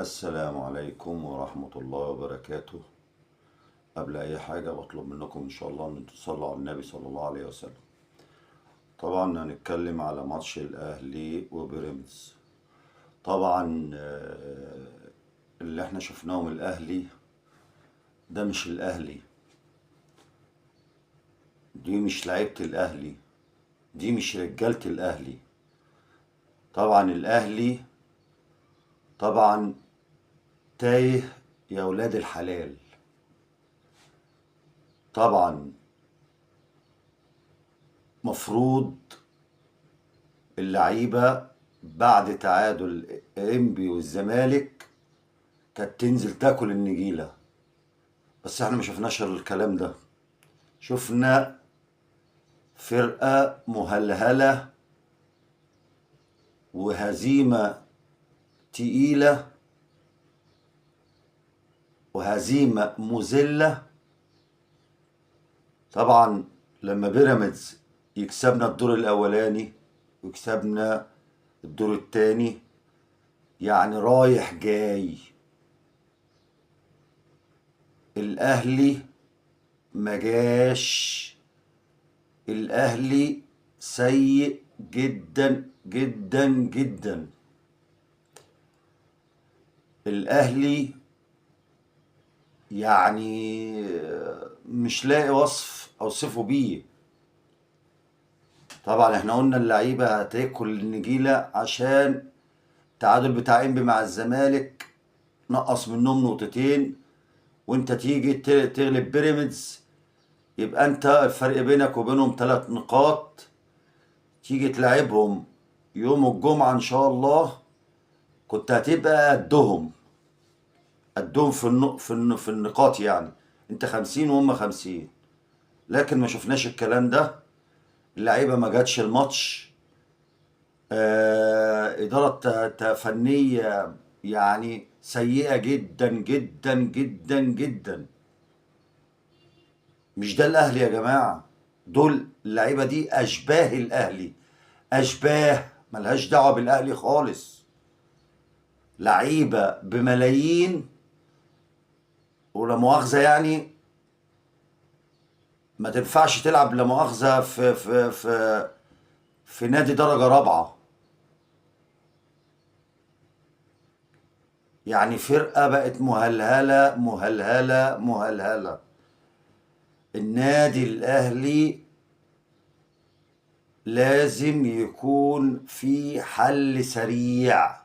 السلام عليكم ورحمة الله وبركاته. قبل أي حاجة بطلب منكم إن شاء الله إن تصلوا على النبي صلى الله عليه وسلم. طبعا هنتكلم على ماتش الأهلي وبيراميدز. طبعا اللي احنا شفناه من الأهلي ده مش الأهلي، دي مش لعيبة الأهلي، دي مش رجالة الأهلي. طبعا الأهلي طبعا تايه يا ولاد الحلال. طبعا مفروض اللعيبة بعد تعادل انبي والزمالك كانت تنزل تاكل النجيلة، بس احنا ما شفناش الكلام ده. شفنا فرقة مهلهلة وهزيمة تقيلة وهزيمة مذلة. طبعا لما بيراميدز يكسبنا الدور الأولاني ويكسبنا الدور التاني، يعني رايح جاي. الأهلي مجاش، الأهلي سيء جدا جدا جدا. الأهلي يعني مش لاقي وصف أوصفه بيه. طبعا احنا قلنا اللعيبة هتاكل النجيلة عشان التعادل بتاع انبي مع الزمالك نقص منهم نقطتين، وانت تيجي تغلب بيراميدز يبقى انت الفرق بينك وبينهم 3 نقاط. تيجي تلعبهم يوم الجمعة ان شاء الله كنت هتبقى قدهم في النقاط، يعني انت 50 وهم 50. لكن ما شفناش الكلام ده. اللعيبة ما جاتش الماتش. إدارة فنية يعني سيئة جدا جدا جدا جدا. مش ده الأهلي يا جماعة، دول اللعيبة دي أشباه الأهلي، أشباه ملهاش دعوة بالأهلي خالص. لعيبة بملايين، ولا مؤاخذة يعني ما تنفعش تلعب لا مؤاخذة في نادي درجة رابعة. يعني فرقة بقت مهلهلة مهلهلة مهلهلة. النادي الأهلي لازم يكون في حل سريع.